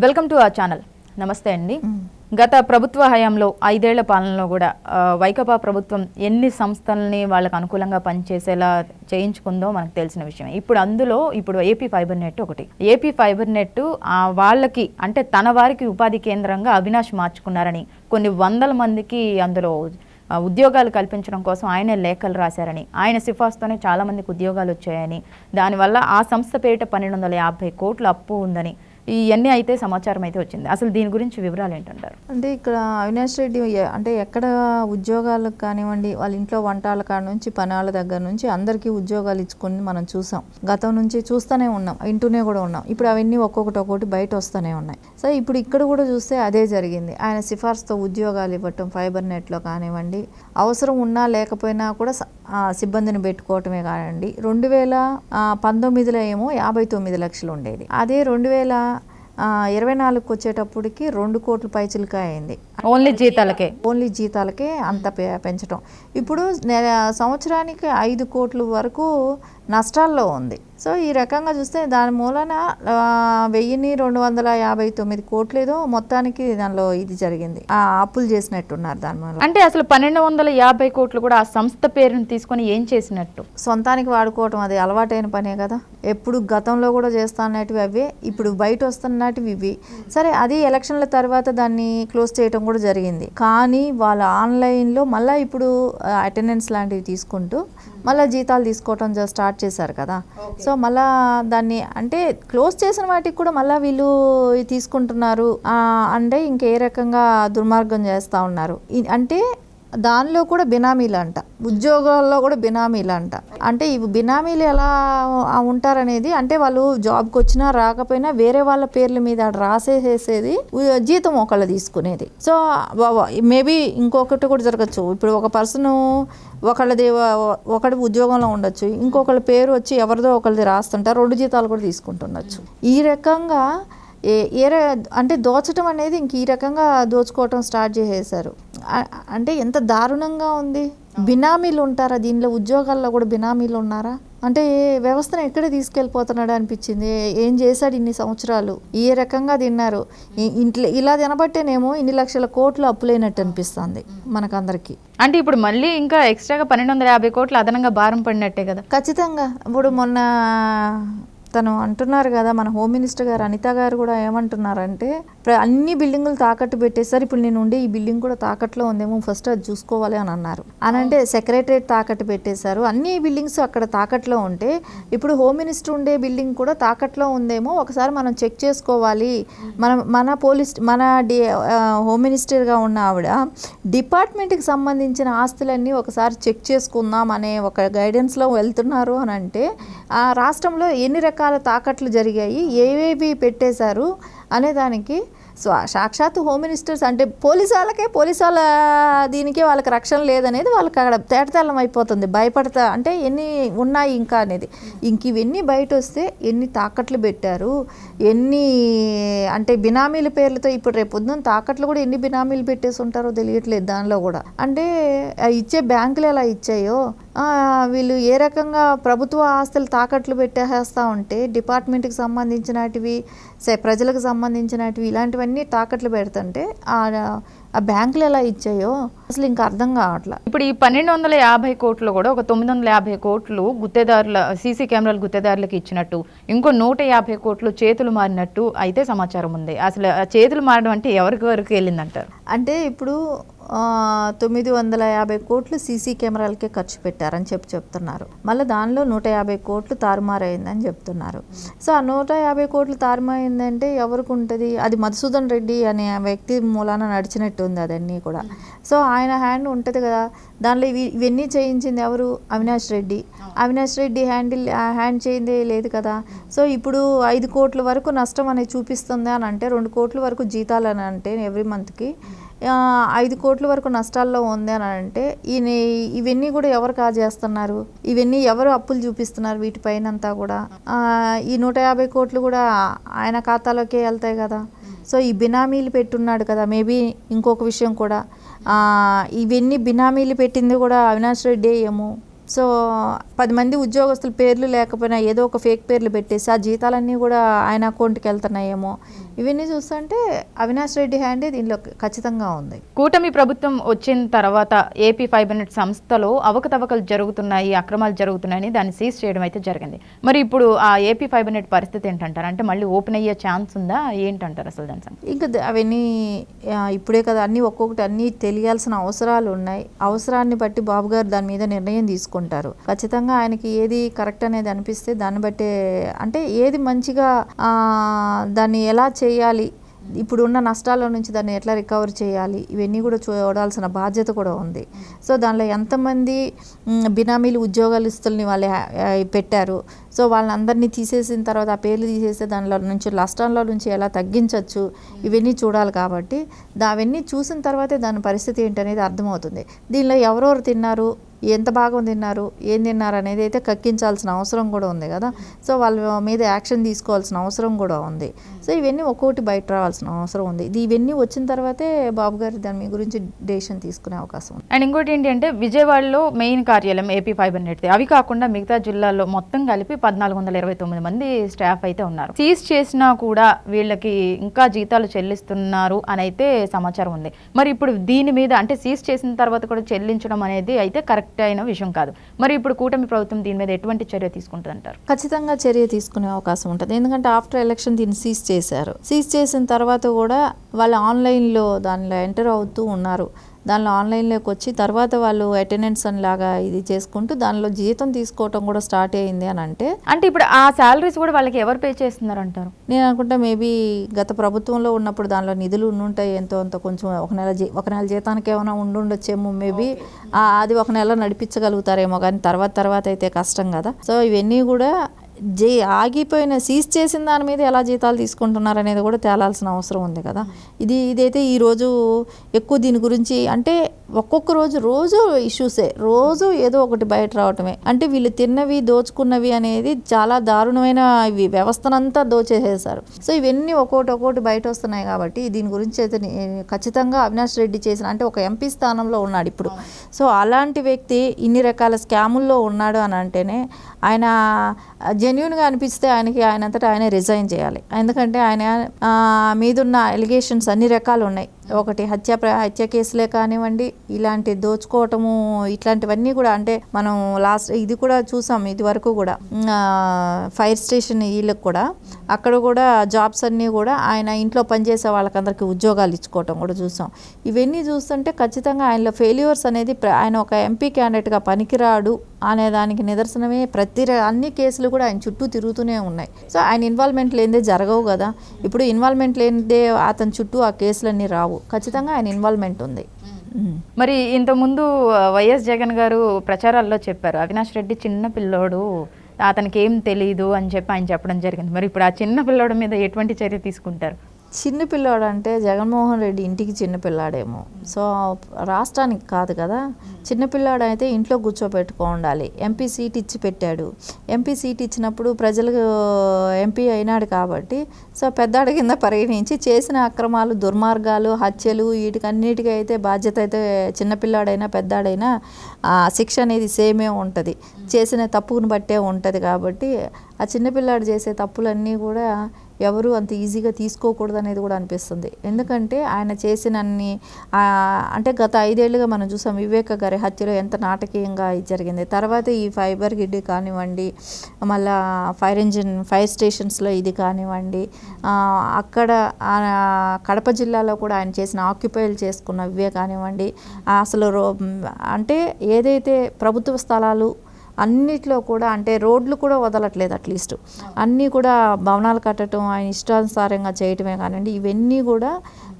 Welcome to our channel. నమస్తే అండి. గత ప్రభుత్వ హయాంలో 5 ఏళ్ల పాలనలో కూడా వైకాపా ప్రభుత్వం ఎన్ని సంస్థల్ని వాళ్ళకు అనుకూలంగా పనిచేసేలా చేయించుకుందో మనకు తెలిసిన విషయం. ఇప్పుడు ఏపీ ఫైబర్ నెట్ ఒకటి. ఏపీ ఫైబర్ నెట్ వాళ్ళకి అంటే తన వారికి ఉపాధి కేంద్రంగా అవినాష్ మార్చుకున్నారని, కొన్ని వందల మందికి అందులో ఉద్యోగాలు కల్పించడం కోసం ఆయనే లేఖలు రాశారని, ఆయన సిఫార్సుతోనే చాలా మందికి ఉద్యోగాలు వచ్చాయని, దానివల్ల ఆ సంస్థ పేరిట 1250 కోట్ల అప్పు ఉందని ఇవన్నీ అయితే సమాచారం అయితే వచ్చింది. అసలు దీని గురించి వివరాలు ఏంటంటారు? అంటే ఇక్కడ అవినాష్ రెడ్డి అంటే ఎక్కడ ఉద్యోగాలకు కానివ్వండి, వాళ్ళ ఇంట్లో వంటల కాడ నుంచి పనాల దగ్గర నుంచి అందరికీ ఉద్యోగాలు ఇచ్చుకుని మనం చూసాం. గతం నుంచి చూస్తూనే ఉన్నాం, వింటూనే కూడా ఉన్నాం. ఇప్పుడు అవన్నీ ఒక్కొక్కటి బయట వస్తూనే ఉన్నాయి. సో ఇప్పుడు ఇక్కడ కూడా చూస్తే అదే జరిగింది. ఆయన సిఫార్సుతో ఉద్యోగాలు ఇవ్వటం ఫైబర్ నెట్లో కానివ్వండి, అవసరం ఉన్నా లేకపోయినా కూడా సిబ్బందిని పెట్టుకోవటమే కానివ్వండి. 2019లో ఏమో 59 లక్షలు ఉండేది. అదే 2024కి వచ్చేటప్పటికి 2 కోట్ల పైచిలక అయింది. ఓన్లీ జీతాలకే అంత పెంచడం. ఇప్పుడు సంవత్సరానికి 5 కోట్ల వరకు నష్టాల్లో ఉంది. సో ఈ రకంగా చూస్తే దాని మూలన 1259 కోట్లు ఏదో మొత్తానికి దానిలో ఇది జరిగింది, అప్పులు చేసినట్టున్నారు. దాని మూలం అంటే అసలు 1250 కోట్లు కూడా ఆ సంస్థ పేరుని తీసుకొని ఏం చేసినట్టు? సొంతానికి వాడుకోవటం అది అలవాటైన పనే కదా. ఎప్పుడు గతంలో కూడా చేస్తున్నటివి అవే, ఇప్పుడు బయట వస్తున్నటివి ఇవి. సరే, అది ఎలక్షన్ల తర్వాత దాన్ని క్లోజ్ చేయడం కూడా జరిగింది. కానీ వాళ్ళ ఆన్లైన్లో మళ్ళీ ఇప్పుడు అటెండెన్స్ లాంటివి తీసుకుంటూ మళ్ళీ జీతాలు తీసుకోవటం స్టార్ట్ చేశారు కదా. సో మళ్ళా దాన్ని అంటే క్లోజ్ చేసిన వాటికి కూడా మళ్ళీ వీళ్ళు తీసుకుంటున్నారు అంటే ఇంకే రకంగా దుర్మార్గం చేస్తూ ఉన్నారు. అంటే దానిలో కూడా బినామీలు అంట, ఉద్యోగాల్లో కూడా బినామీలు అంట. అంటే ఇవి బినామీలు ఎలా ఉంటారనేది, అంటే వాళ్ళు జాబ్కి వచ్చినా రాకపోయినా వేరే వాళ్ళ పేర్ల మీద రాసేసేది, జీతం ఒకళ్ళు తీసుకునేది. సో మేబీ ఇంకొకటి కూడా జరగచ్చు. ఇప్పుడు ఒక పర్సన్ ఒకటి ఉద్యోగంలో ఉండొచ్చు, ఇంకొకళ్ళ పేరు వచ్చి ఎవరిదో ఒకరిది రాస్తుంటారు, 2 జీతాలు కూడా తీసుకుంటుండొచ్చు. ఈ రకంగా అంటే దోచటం అనేది ఇంక ఈ రకంగా దోచుకోవటం స్టార్ట్ చేసేసారు. అంటే ఎంత దారుణంగా ఉంది. బినామీలు ఉంటారా దీనిలో? ఉద్యోగాల్లో కూడా బినామీలు ఉన్నారా? అంటే వ్యవస్థను ఎక్కడ తీసుకెళ్ళిపోతున్నాడు అనిపించింది. ఏం చేశాడు ఇన్ని సంవత్సరాలు? ఏ రకంగా తిన్నారు? ఇంట్లో ఇలా తినబట్టేనేమో ఇన్ని లక్షల కోట్లు అప్పులైనట్టు అనిపిస్తుంది మనకందరికి. అంటే ఇప్పుడు మళ్ళీ ఇంకా ఎక్స్ట్రాగా 1250 కోట్లు అదనంగా భారం పడినట్టే కదా. ఖచ్చితంగా. ఇప్పుడు మొన్న తను అంటున్నారు కదా, మన హోమ్ మినిస్టర్ గారు అనిత గారు కూడా ఏమంటున్నారంటే, అన్ని బిల్డింగులు తాకట్టు పెట్టేశారు, ఇప్పుడు నేను ఉండే ఈ బిల్డింగ్ కూడా తాకట్లో ఉందేమో, ఫస్ట్ అది చూసుకోవాలి అని అన్నారు. అని అంటే సెక్రటరేట్ తాకట్టు పెట్టేశారు, అన్ని బిల్డింగ్స్ అక్కడ తాకట్లో ఉంటే ఇప్పుడు హోమ్ మినిస్టర్ ఉండే బిల్డింగ్ కూడా తాకట్లో ఉందేమో ఒకసారి మనం చెక్ చేసుకోవాలి. మన హోమ్ మినిస్టర్గా ఉన్న ఆవిడ డిపార్ట్మెంట్కి సంబంధించిన ఆస్తులన్నీ ఒకసారి చెక్ చేసుకుందాం అనే ఒక గైడెన్స్లో వెళ్తున్నారు అని అంటే, ఆ రాష్ట్రంలో ఎన్ని రకాల తాకట్లు జరిగాయి, ఏవేవి పెట్టేశారు అనే దానికి సాక్షాత్ హోమ్ మినిస్టర్స్ అంటే పోలీసు వాళ్ళ దీనికే వాళ్ళకి రక్షణ లేదనేది వాళ్ళకి అక్కడ తేటతెల్లం అయిపోతుంది. భయపడతా అంటే ఎన్ని ఉన్నాయి ఇంకా అనేది. ఇంక ఇవన్నీ బయట వస్తే ఎన్ని తాకట్లు పెట్టారు, ఎన్ని అంటే బినామీల పేర్లతో. ఇప్పుడు రేపు పొద్దున్న తాకట్లు కూడా ఎన్ని బినామీలు పెట్టేసి ఉంటారో తెలియట్లేదు. దానిలో కూడా అంటే ఇచ్చే బ్యాంకులు ఎలా ఇచ్చాయో, వీళ్ళు ఏ రకంగా ప్రభుత్వ ఆస్తులు తాకట్లు పెట్టేస్తూ ఉంటే డిపార్ట్మెంట్కి సంబంధించినటివి, ప్రజలకు సంబంధించినటివి, ఇలాంటివన్నీ తాకట్లు పెడుతుంటే ఆ బ్యాంకులు ఎలా ఇచ్చాయో అసలు ఇంకా అర్థం కావట్లా. ఇప్పుడు ఈ 1250 కోట్లు కూడా ఒక 950 కోట్లు గుత్తేదారుల సీసీ కెమెరాలు గుత్తేదారులకు ఇచ్చినట్టు, ఇంకో 150 కోట్లు చేతులు మారినట్టు అయితే సమాచారం ఉంది. అసలు చేతులు మారడం అంటే ఎవరికి వరకు వెళ్ళిందంటారు? అంటే ఇప్పుడు 950 కోట్లు సీసీ కెమెరాలకే ఖర్చు పెట్టారని చెప్తున్నారు. మళ్ళీ దానిలో 150 కోట్లు తారుమారైందని చెప్తున్నారు. సో ఆ 150 కోట్లు తారుమారైందంటే ఎవరికి ఉంటుంది? అది మధుసూదన్ రెడ్డి అనే వ్యక్తి మూలాన నడిచినట్టు ఉంది అదన్నీ కూడా. సో ఆయన హ్యాండ్ ఉంటుంది కదా దానిలో. ఇవన్నీ చేయించింది ఎవరు? అవినాష్ రెడ్డి హ్యాండ్ చేయిందే లేదు కదా. సో ఇప్పుడు 5 కోట్ల వరకు నష్టం అనేది చూపిస్తుంది అని అంటే, 2 కోట్ల వరకు జీతాలు అని అంటే ఎవ్రీ మంత్కి 5 కోట్ల వరకు నష్టాల్లో ఉంది అని అంటే, ఇవన్నీ కూడా ఎవరు కాజేస్తున్నారు? ఇవన్నీ ఎవరు అప్పులు చూపిస్తున్నారు వీటిపైనంతా కూడా? ఈ 150 కోట్లు కూడా ఆయన ఖాతాలోకే వెళ్తాయి కదా. సో ఈ బినామీలు పెట్టున్నాడు కదా. మేబీ ఇంకొక విషయం కూడా, ఇవన్నీ బినామీలు పెట్టింది కూడా అవినాష్ రెడ్డి ఏమో. సో 10 మంది ఉద్యోగస్తుల పేర్లు లేకపోయినా ఏదో ఒక ఫేక్ పేర్లు పెట్టేసి ఆ జీతాలన్నీ కూడా ఆయన అకౌంట్కి వెళ్తున్నాయేమో. ఇవన్నీ చూస్తుంటే అవినాష్ రెడ్డి హ్యాండే దీనిలో ఖచ్చితంగా ఉంది. కూటమి ప్రభుత్వం వచ్చిన తర్వాత ఏపీ ఫైబర్ నెట్ సంస్థలో అవకతవకలు జరుగుతున్నాయి, అక్రమాలు జరుగుతున్నాయని దాన్ని సీజ్ చేయడం అయితే జరిగింది. మరి ఇప్పుడు ఆ ఏపీ ఫైబర్ నెట్ పరిస్థితి ఏంటంటారు? అంటే మళ్ళీ ఓపెన్ అయ్యే ఛాన్స్ ఉందా ఏంటంటారు అసలు దాని సంగతి? ఇంకా అవన్నీ ఇప్పుడే కదా అన్నీ ఒక్కొక్కటి అన్నీ తెలియాల్సిన అవసరాలు ఉన్నాయి. అవసరాన్ని బట్టి బాబు గారు దాని మీద నిర్ణయం తీసుకుంటారు. ఖచ్చితంగా ఆయనకి ఏది కరెక్ట్ అనేది అనిపిస్తే దాన్ని బట్టే, అంటే ఏది మంచిగా దాన్ని ఎలా చేయాలి, ఇప్పుడున్న నష్టాల నుంచి దాన్ని ఎట్లా రికవర్ చేయాలి, ఇవన్నీ కూడా చూడాల్సిన బాధ్యత కూడా ఉంది. సో దానిలో ఎంతమంది బినామీలు ఉద్యోగస్తుల్ని వాళ్ళు పెట్టారు, సో వాళ్ళందరినీ తీసేసిన తర్వాత ఆ పేర్లు తీసేస్తే దానిలో నుంచి నష్టంలో నుంచి ఎలా తగ్గించవచ్చు, ఇవన్నీ చూడాలి. కాబట్టి అవన్నీ చూసిన తర్వాతే దాని పరిస్థితి ఏంటనేది అర్థమవుతుంది. దీనిలో ఎవరెవరు తిన్నారు, ఎంత భాగం తిన్నారు, ఏం తిన్నారు అనేది అయితే కక్కించాల్సిన అవసరం కూడా ఉంది కదా. సో వాళ్ళ మీద యాక్షన్ తీసుకోవాల్సిన అవసరం కూడా ఉంది. సో ఇవన్నీ ఒక్కొక్కటి బయట రావాల్సిన అవసరం ఉంది. ఇవన్నీ వచ్చిన తర్వాతే బాబు గారు దాని గురించి డెసిషన్ తీసుకునే అవకాశం ఉంది. అండ్ ఇంకోటి ఏంటి అంటే విజయవాడలో మెయిన్ కార్యాలయం ఏపీ ఫైబర్ నెట్, అవి కాకుండా మిగతా జిల్లాల్లో మొత్తం కలిపి 1429 మంది స్టాఫ్ అయితే ఉన్నారు. సీజ్ చేసినా కూడా వీళ్ళకి ఇంకా జీతాలు చెల్లిస్తున్నారు అని అయితే సమాచారం ఉంది. మరి ఇప్పుడు దీని మీద అంటే సీజ్ చేసిన తర్వాత కూడా చెల్లించడం అనేది అయితే కరెక్ట్ అయిన విషయం కాదు. మరి ఇప్పుడు కూటమి ప్రభుత్వం దీని మీద ఎటువంటి చర్య తీసుకుంటుంది అంటారు? ఖచ్చితంగా చర్య తీసుకునే అవకాశం ఉంటుంది. ఎందుకంటే ఆఫ్టర్ ఎలక్షన్ దీన్ని సీజ్ చేశారు. సీజ్ చేసిన తర్వాత కూడా వాళ్ళు ఆన్లైన్లో దానిలో ఎంటర్ అవుతూ ఉన్నారు. దానిలో ఆన్లైన్లోకి వచ్చి తర్వాత వాళ్ళు అటెండెన్స్ అని లాగా ఇది చేసుకుంటూ దానిలో జీతం తీసుకోవటం కూడా స్టార్ట్ అయ్యింది అని అంటే ఇప్పుడు ఆ శాలరీస్ కూడా వాళ్ళకి ఎవరు పే చేస్తున్నారు అంటారు? నేను అనుకుంటా మేబీ గత ప్రభుత్వంలో ఉన్నప్పుడు దానిలో నిధులు ఉండుంటాయి, ఎంతో అంత కొంచెం ఒక నెల జీతానికి ఏమైనా ఉండుండొచ్చేమో మేబీ. అది ఒక నెల నడిపించగలుగుతారేమో, కానీ తర్వాత అయితే కష్టం కదా. సో ఇవన్నీ కూడా ఆగిపోయిన సీజ్ చేసిన దాని మీద ఎలా జీతాలు తీసుకుంటున్నారు అనేది కూడా తేలాల్సిన అవసరం ఉంది కదా. ఇదైతే ఈరోజు ఎక్కువ దీని గురించి అంటే ఒక్కొక్క రోజు ఇష్యూసే, రోజు ఏదో ఒకటి బయట రావటమే. అంటే వీళ్ళు తిన్నవి దోచుకున్నవి అనేది చాలా దారుణమైన ఇవి వ్యవస్థనంతా దోచేసేసారు. సో ఇవన్నీ ఒక్కొక్కటి బయట వస్తున్నాయి. కాబట్టి దీని గురించి అయితే ఖచ్చితంగా అవినాష్ రెడ్డి చేసిన, అంటే ఒక ఎంపీ స్థానంలో ఉన్నాడు ఇప్పుడు. సో అలాంటి వ్యక్తి ఇన్ని రకాల స్కాముల్లో ఉన్నాడు అని అంటేనే ఆయన జెన్యూన్గా అనిపిస్తే ఆయనంతటా ఆయనే రిజైన్ చేయాలి. ఎందుకంటే ఆయన మీదున్న ఎలిగేషన్స్ అన్ని రకాలు ఉన్నాయి. ఒకటి హత్య కేసులే కానివ్వండి, ఇలాంటి దోచుకోవటము, ఇట్లాంటివన్నీ కూడా. అంటే మనం ఇది కూడా చూసాం, ఇది వరకు కూడా ఫైర్ స్టేషన్ వీళ్ళకి కూడా అక్కడ కూడా జాబ్స్ అన్నీ కూడా ఆయన ఇంట్లో పనిచేసే వాళ్ళకందరికీ ఉద్యోగాలు ఇచ్చుకోవటం కూడా చూసాం. ఇవన్నీ చూస్తుంటే ఖచ్చితంగా ఆయనలో ఫెయిల్యూర్స్ అనేది, ఆయన ఒక ఎంపీ క్యాండిడేట్గా పనికిరాడు అనే దానికి నిదర్శనమే అన్ని కేసులు కూడా ఆయన చుట్టూ తిరుగుతూనే ఉన్నాయి. సో ఆయన ఇన్వాల్వ్మెంట్ లేనిదే జరగవు కదా. ఇప్పుడు ఇన్వాల్వ్మెంట్ లేనిదే అతని చుట్టూ ఆ కేసులన్నీ రావు. ఖచ్చితంగా ఆయన ఇన్వాల్వ్మెంట్ ఉంది. మరి ఇంతకుముందు వైఎస్ జగన్ గారు ప్రచారాల్లో చెప్పారు, అవినాష్ రెడ్డి చిన్న పిల్లోడు, అతనికి ఏం తెలియదు అని చెప్పి ఆయన చెప్పడం జరిగింది. మరి ఇప్పుడు ఆ చిన్న పిల్లోడు మీద ఎటువంటి చర్య తీసుకుంటారు? చిన్నపిల్లాడు అంటే జగన్మోహన్ రెడ్డి ఇంటికి చిన్నపిల్లాడేమో, సో రాష్ట్రానికి కాదు కదా. చిన్నపిల్లాడు అయితే ఇంట్లో కూర్చోబెట్టుకో ఉండాలి. ఎంపీ సీట్ ఇచ్చి పెట్టాడు. ఎంపీ సీట్ ఇచ్చినప్పుడు ప్రజలకు ఎంపీ అయినాడు కాబట్టి సో పెద్దాడి కింద పరిగణించి చేసిన అక్రమాలు, దుర్మార్గాలు, హత్యలు వీటికన్నిటికీ అయితే బాధ్యత అయితే చిన్నపిల్లాడైనా పెద్దాడైనా శిక్ష అనేది సేమే ఉంటుంది, చేసిన తప్పును బట్టే ఉంటుంది. కాబట్టి ఆ చిన్నపిల్లాడు చేసే తప్పులన్నీ కూడా ఎవరు అంత ఈజీగా తీసుకోకూడదు అనేది కూడా అనిపిస్తుంది. ఎందుకంటే ఆయన చేసినన్ని అంటే గత 5 ఏళ్ళుగా మనం చూసాం వివేక గారి హత్యలో ఎంత నాటకీయంగా జరిగింది. తర్వాత ఈ ఫైబర్ గిడ్డి కానివ్వండి, మళ్ళా ఫైర్ స్టేషన్స్లో ఇది కానివ్వండి, అక్కడ కడప జిల్లాలో కూడా ఆయన చేసిన ఆక్యుపైలు చేసుకున్న ఇవే కానివ్వండి, అసలు అంటే ఏదైతే ప్రభుత్వ స్థలాలు అన్నిట్లో కూడా, అంటే రోడ్లు కూడా వదలట్లేదు, అట్లీస్ట్ అన్నీ కూడా భవనాలు కట్టడం, ఆయన ఇష్టానుసారంగా చేయటమే కానివ్వండి, ఇవన్నీ కూడా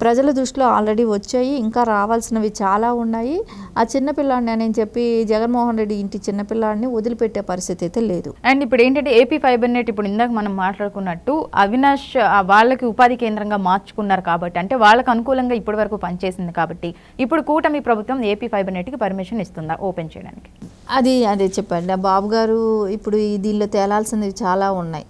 ప్రజల దృష్టిలో ఆల్రెడీ వచ్చాయి. ఇంకా రావాల్సినవి చాలా ఉన్నాయి. ఆ చిన్నపిల్లాడిని అని చెప్పి జగన్మోహన్ రెడ్డి ఇంటి చిన్నపిల్లాడిని వదిలిపెట్టే పరిస్థితి అయితే లేదు. అండ్ ఇప్పుడు ఏంటంటే ఏపీ ఫైబర్ నెట్ ఇప్పుడు ఇందాక మనం మాట్లాడుకున్నట్టు అవినాష్ వాళ్ళకి ఉపాధి కేంద్రంగా మార్చుకున్నారు కాబట్టి, అంటే వాళ్ళకు అనుకూలంగా ఇప్పటి వరకు పనిచేసింది కాబట్టి, ఇప్పుడు కూటమి ప్రభుత్వం ఏపీ ఫైబర్ నెట్కి పర్మిషన్ ఇస్తుందా ఓపెన్ చేయడానికి? అదే చెప్పండి. బాబు గారు ఇప్పుడు దీనిలో తేలాల్సినవి చాలా ఉన్నాయి.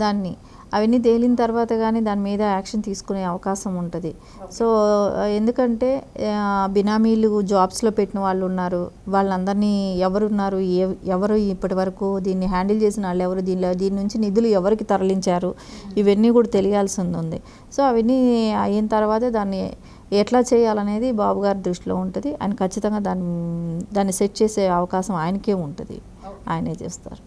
దాన్ని అవన్నీ తేలిన తర్వాత కానీ దాని మీద యాక్షన్ తీసుకునే అవకాశం ఉంటుంది. సో ఎందుకంటే బినామీలు జాబ్స్లో పెట్టిన వాళ్ళు ఉన్నారు, వాళ్ళందరినీ ఎవరున్నారు, ఎవరు ఇప్పటి వరకు దీన్ని హ్యాండిల్ చేసిన వాళ్ళు ఎవరు, దీని నుంచి నిధులు ఎవరికి తరలించారు, ఇవన్నీ కూడా తెలియాల్సి ఉంది. సో అవన్నీ అయిన తర్వాత దాన్ని ఎట్లా చేయాలనేది బాబు గారి దృష్టిలో ఉంటుంది. ఆయన ఖచ్చితంగా దాన్ని సెట్ చేసే అవకాశం ఆయనకే ఉంటుంది, ఆయనే చేస్తారు.